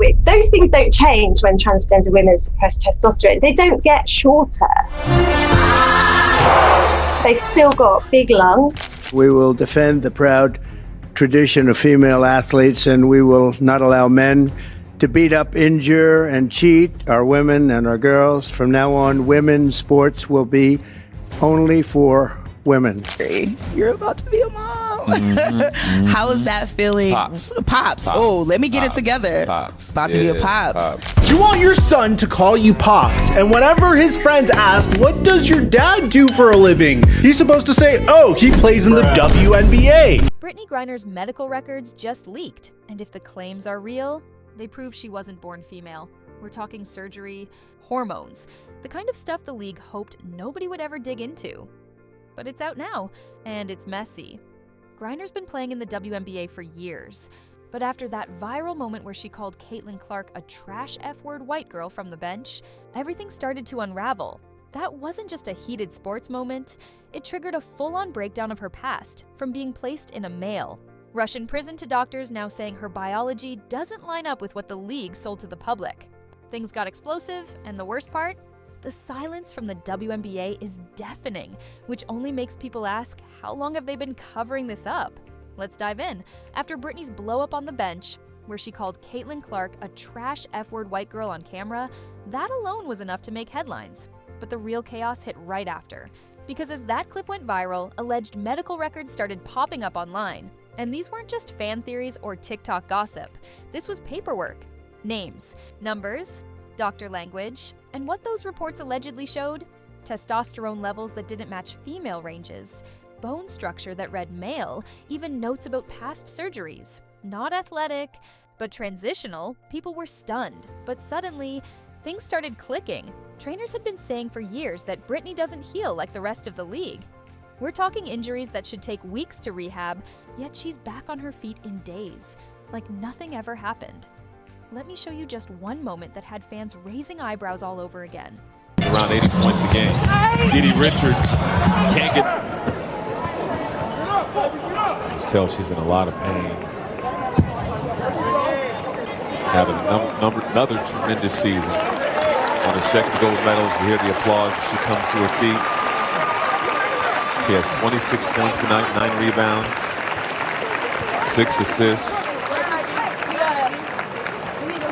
with. Those things don't change when transgender women suppress testosterone. They don't get shorter. They've still got big lungs. We will defend the proud tradition of female athletes, and we will not allow men to beat up, injure, and cheat our women and our girls. From now on, women's sports will be only for women. You're about to be a mom. How is that feeling? Pops. Oh, let me get it together. Pops. About to be a pops. You want your son to call you Pops, and whenever his friends ask, what does your dad do for a living? He's supposed to say, oh, he plays in the WNBA. Brittney Griner's medical records just leaked, and if the claims are real, they prove she wasn't born female. We're talking surgery, hormones, the kind of stuff the league hoped nobody would ever dig into. But it's out now, and it's messy. Griner's been playing in the WNBA for years, but after that viral moment where she called Caitlin Clark a trash F-word white girl from the bench, everything started to unravel. That wasn't just a heated sports moment, it triggered a full-on breakdown of her past, from being placed in a male. Russian prison to doctors now saying her biology doesn't line up with what the league sold to the public. Things got explosive, and the worst part? The silence from the WNBA is deafening, which only makes people ask, how long have they been covering this up? Let's dive in. After Brittney's blow-up on the bench, where she called Caitlin Clark a trash F-word white girl on camera, that alone was enough to make headlines. But the real chaos hit right after. Because as that clip went viral, alleged medical records started popping up online. And these weren't just fan theories or TikTok gossip. This was paperwork. Names, numbers, doctor language, and what those reports allegedly showed? Testosterone levels that didn't match female ranges, bone structure that read male, even notes about past surgeries. Not athletic, but transitional. People were stunned, but suddenly, things started clicking. Trainers had been saying for years that Brittney doesn't heal like the rest of the league. We're talking injuries that should take weeks to rehab, yet she's back on her feet in days, like nothing ever happened. Let me show you just one moment that had fans raising eyebrows all over again. Around 80 points a game. Didi Richards can't get... Just tell she's in a lot of pain. Had another tremendous season. On her second gold medals, you hear the applause as she comes to her feet. She has 26 points tonight, 9 rebounds, 6 assists.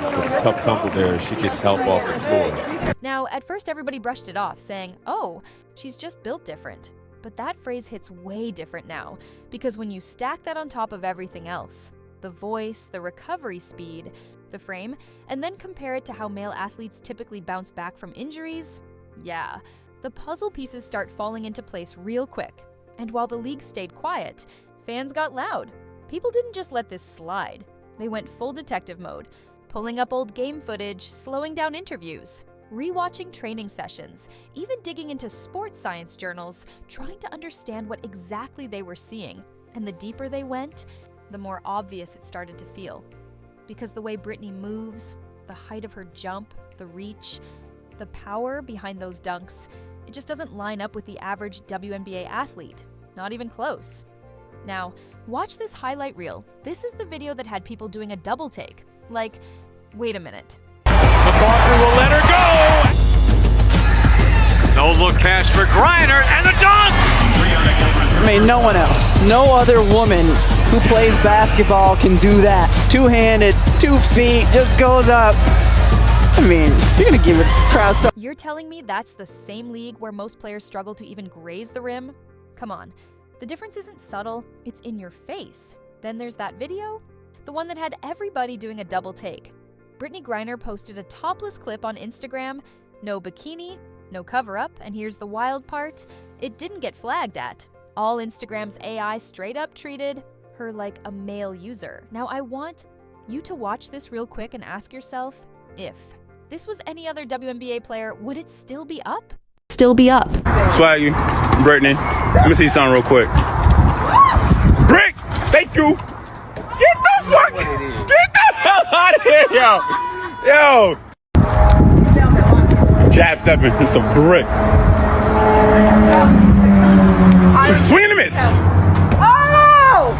It's a tough tumble there as she gets help off the floor. Now, at first everybody brushed it off, saying, oh, she's just built different. But that phrase hits way different now, because when you stack that on top of everything else, the voice, the recovery speed, the frame, and then compare it to how male athletes typically bounce back from injuries, yeah, the puzzle pieces start falling into place real quick. And while the league stayed quiet, fans got loud. People didn't just let this slide. They went full detective mode, pulling up old game footage, slowing down interviews, rewatching training sessions, even digging into sports science journals, trying to understand what exactly they were seeing. And the deeper they went, the more obvious it started to feel. Because the way Brittney moves, the height of her jump, the reach, the power behind those dunks, it just doesn't line up with the average WNBA athlete. Not even close. Now, watch this highlight reel. This is the video that had people doing a double take. Like, wait a minute. Parker will let her go! No look pass for Griner, and the dunk! I mean, no one else, no other woman who plays basketball can do that. Two-handed, 2 feet, just goes up. I mean, you're gonna give a crowd some. You're telling me that's the same league where most players struggle to even graze the rim? Come on. The difference isn't subtle, it's in your face. Then there's that video, the one that had everybody doing a double take. Brittney Griner posted a topless clip on Instagram, no bikini, no cover-up, and here's the wild part, it didn't get flagged at. All Instagram's AI straight up treated her like a male user. Now I want you to watch this real quick and ask yourself, if this was any other WNBA player, would it still be up? Still be up. Swaggy, Brittney, let me see something real quick. Brick, thank you. Get the hell out of here, yo. Jab stepping, just a brick. Swing and a miss. Oh!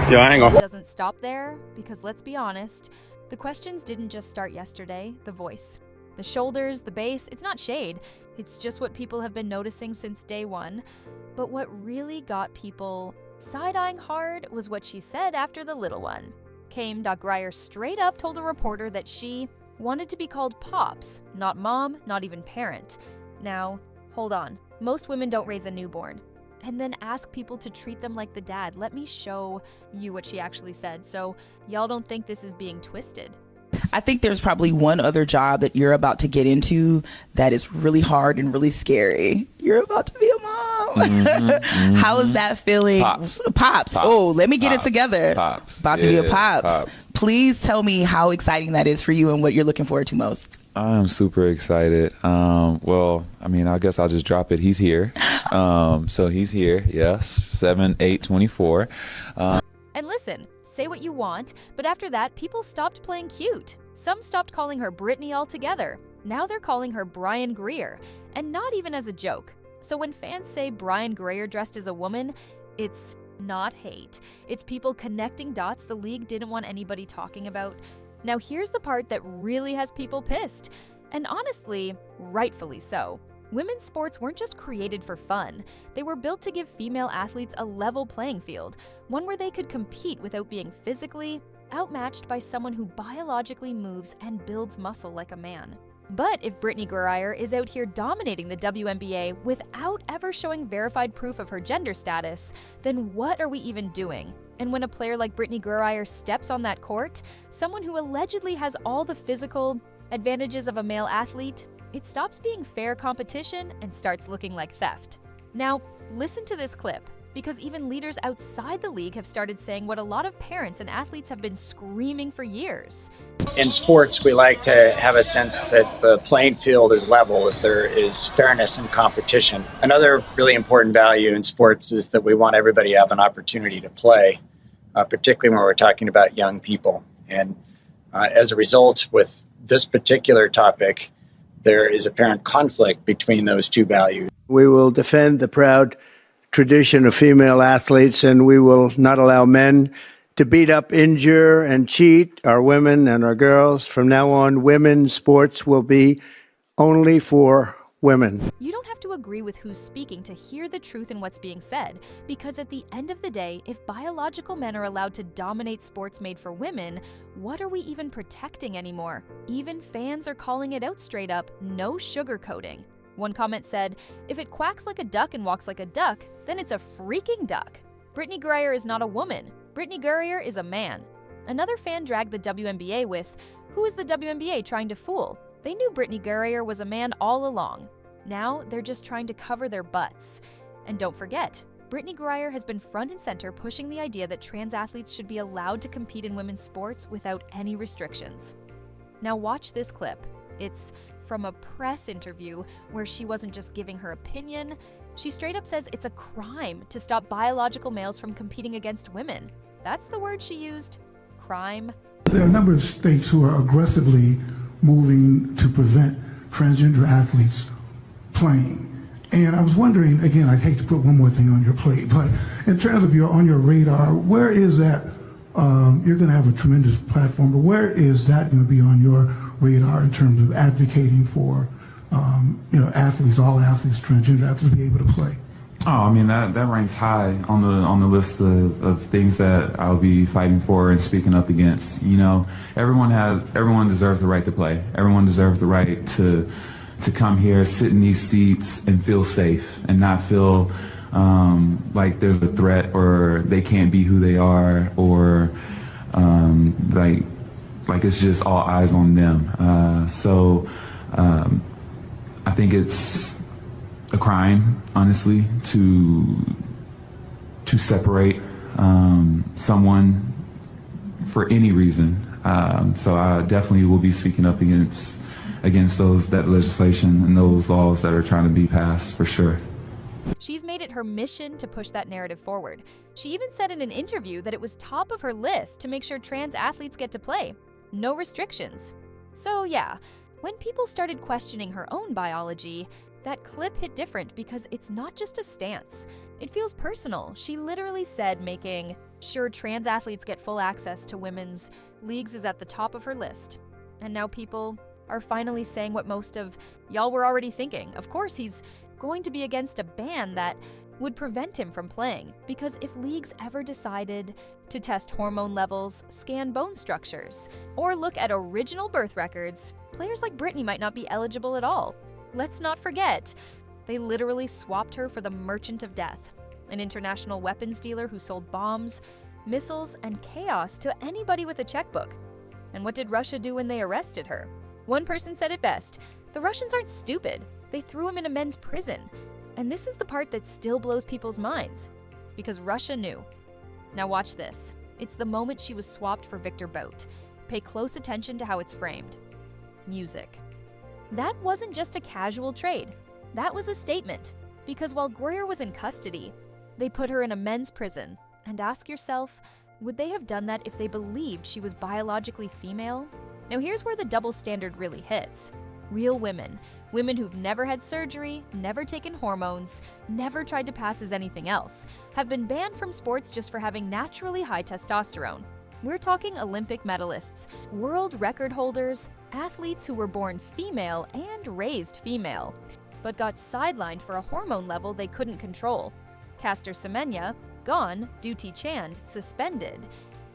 Yo, I ain't gonna. It doesn't stop there, because let's be honest, The questions didn't just start yesterday, The Voice. The shoulders, the base, it's not shade. It's just what people have been noticing since day one. But what really got people side-eyeing hard was what she said after the little one. Griner straight up told a reporter that she wanted to be called Pops, not mom, not even parent. Now, hold on. Most women don't raise a newborn and then ask people to treat them like the dad. Let me show you what she actually said so y'all don't think this is being twisted. I think there's probably one other job that you're about to get into that is really hard and really scary. You're about to be a mom. How is that feeling? Pops. Oh, let me get it together. About to be a pops. Please tell me how exciting that is for you and what you're looking forward to most. I'm super excited. Well, I mean, I guess I'll just drop it. He's here. So he's here. Yes. 7/8/24. And listen, say what you want, but after that, people stopped playing cute. Some stopped calling her Brittney altogether. Now they're calling her Brian Griner, and not even as a joke. So when fans say Brian Griner dressed as a woman, it's not hate. It's people connecting dots the league didn't want anybody talking about. Now here's the part that really has people pissed. And honestly, rightfully so. Women's sports weren't just created for fun. They were built to give female athletes a level playing field, one where they could compete without being physically outmatched by someone who biologically moves and builds muscle like a man. But if Brittney Griner is out here dominating the WNBA without ever showing verified proof of her gender status, then what are we even doing? And when a player like Brittney Griner steps on that court, someone who allegedly has all the physical advantages of a male athlete, it stops being fair competition and starts looking like theft. Now, listen to this clip, because even leaders outside the league have started saying what a lot of parents and athletes have been screaming for years. In sports, we like to have a sense that the playing field is level, that there is fairness in competition. Another really important value in sports is that we want everybody to have an opportunity to play, particularly when we're talking about young people. And as a result, with this particular topic, there is apparent conflict between those two values. We will defend the proud tradition of female athletes, and we will not allow men to beat up, injure, and cheat our women and our girls. From now on, women's sports will be only for women. You don't have to agree with who's speaking to hear the truth in what's being said, because at the end of the day, if biological men are allowed to dominate sports made for women, what are we even protecting anymore? Even fans are calling it out straight up, no sugarcoating. One comment said, if it quacks like a duck and walks like a duck, then it's a freaking duck. Brittney Griner is not a woman. Brittney Griner is a man. Another fan dragged the WNBA with, who is the WNBA trying to fool? They knew Brittney Griner was a man all along. Now they're just trying to cover their butts. And don't forget, Brittney Griner has been front and center pushing the idea that trans athletes should be allowed to compete in women's sports without any restrictions. Now watch this clip. It's from a press interview where she wasn't just giving her opinion. She straight up says it's a crime to stop biological males from competing against women. That's the word she used, crime. There are a number of states who are aggressively moving to prevent transgender athletes playing. And I was wondering, again, I hate to put one more thing on your plate, but in terms of on your radar, where is that? You're going to have a tremendous platform, but where is that going to be on your radar in terms of advocating for, athletes, all athletes, transgender athletes to be able to play? Oh, I mean, that ranks high on the list of things that I'll be fighting for and speaking up against. You know, everyone deserves the right to play. Everyone deserves the right to come here, sit in these seats, and feel safe and not feel like there's a threat or they can't be who they are or like it's just all eyes on them. So I think it's a crime, honestly, to separate someone for any reason. So I definitely will be speaking up against that legislation and those laws that are trying to be passed, for sure. She's made it her mission to push that narrative forward. She even said in an interview that it was top of her list to make sure trans athletes get to play. No restrictions. So yeah, when people started questioning her own biology, that clip hit different because it's not just a stance. It feels personal. She literally said making sure trans athletes get full access to women's Leagues is at the top of her list. And now people are finally saying what most of y'all were already thinking. Of course, he's going to be against a ban that would prevent him from playing, because if leagues ever decided to test hormone levels, scan bone structures, or look at original birth records, players like Brittney might not be eligible at all. Let's not forget, they literally swapped her for the Merchant of Death, an international weapons dealer who sold bombs, missiles, and chaos to anybody with a checkbook. And what did Russia do when they arrested her? One person said it best: the Russians aren't stupid. They threw him in a men's prison. And this is the part that still blows people's minds, because Russia knew. Now watch this. It's the moment she was swapped for Victor Bout. Pay close attention to how it's framed. Music. That wasn't just a casual trade. That was a statement. Because while Griner was in custody, they put her in a men's prison. And ask yourself, would they have done that if they believed she was biologically female? Now here's where the double standard really hits. Real women who've never had surgery, never taken hormones, never tried to pass as anything else, have been banned from sports just for having naturally high testosterone. We're talking Olympic medalists, world record holders, athletes who were born female and raised female, but got sidelined for a hormone level they couldn't control. Caster Semenya, gone. Dutee Chand, suspended.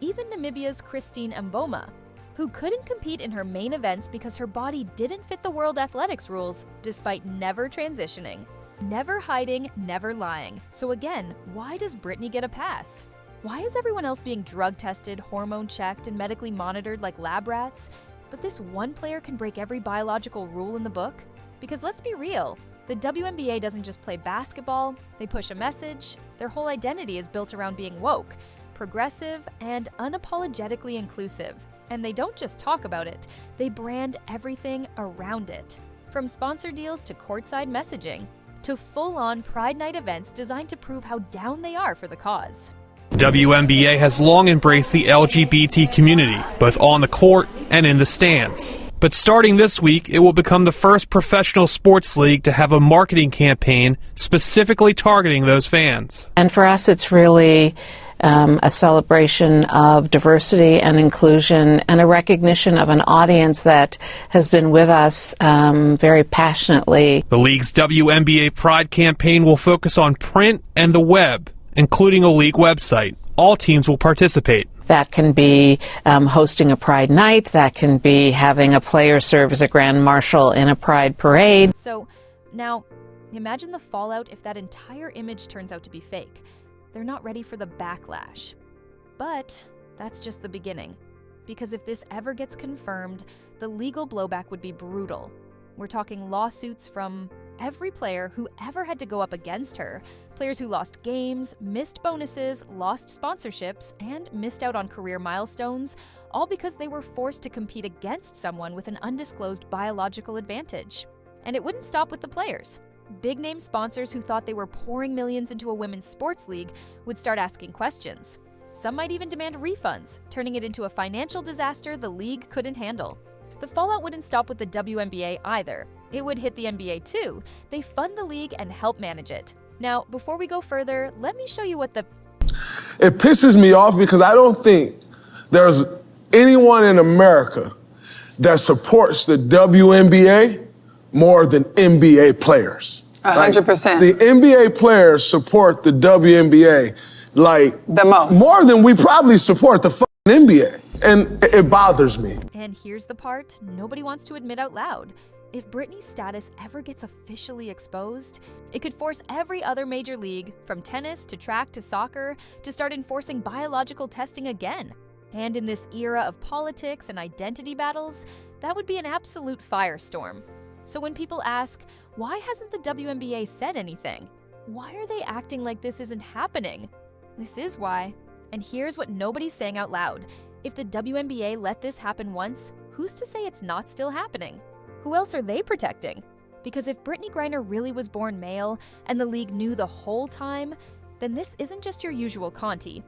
Even Namibia's Christine Mboma, who couldn't compete in her main events because her body didn't fit the world athletics rules, despite never transitioning. Never hiding, never lying. So again, why does Brittney get a pass? Why is everyone else being drug tested, hormone checked, and medically monitored like lab rats? But this one player can break every biological rule in the book? Because let's be real, the WNBA doesn't just play basketball, they push a message. Their whole identity is built around being woke, progressive, and unapologetically inclusive. And they don't just talk about it, they brand everything around it. From sponsor deals to courtside messaging, to full-on Pride Night events designed to prove how down they are for the cause. WNBA has long embraced the LGBT community, both on the court and in the stands. But starting this week, it will become the first professional sports league to have a marketing campaign specifically targeting those fans. And for us, it's really a celebration of diversity and inclusion and a recognition of an audience that has been with us very passionately. The league's WNBA Pride campaign will focus on print and the web, including a league website. All teams will participate. That can be hosting a Pride Night. That can be having a player serve as a grand marshal in a Pride parade. So now, imagine the fallout if that entire image turns out to be fake. They're not ready for the backlash. But that's just the beginning. Because if this ever gets confirmed, the legal blowback would be brutal. We're talking lawsuits from every player who ever had to go up against her, players who lost games, missed bonuses, lost sponsorships, and missed out on career milestones, all because they were forced to compete against someone with an undisclosed biological advantage. And it wouldn't stop with the players. Big-name sponsors who thought they were pouring millions into a women's sports league would start asking questions. Some might even demand refunds, turning it into a financial disaster the league couldn't handle. The fallout wouldn't stop with the WNBA either. It would hit the NBA too. They fund the league and help manage it. Now, before we go further, let me show you what the... It pisses me off because I don't think there's anyone in America that supports the WNBA more than NBA players. 100%. The NBA players support the WNBA like the most. More than we probably support the fucking NBA. And it bothers me. And here's the part nobody wants to admit out loud. If Brittney's status ever gets officially exposed, it could force every other major league, from tennis to track to soccer, to start enforcing biological testing again. And in this era of politics and identity battles, that would be an absolute firestorm. So when people ask, why hasn't the WNBA said anything? Why are they acting like this isn't happening? This is why. And here's what nobody's saying out loud. If the WNBA let this happen once, who's to say it's not still happening? Who else are they protecting? Because if Brittney Griner really was born male and the league knew the whole time, then this isn't just your usual Conti.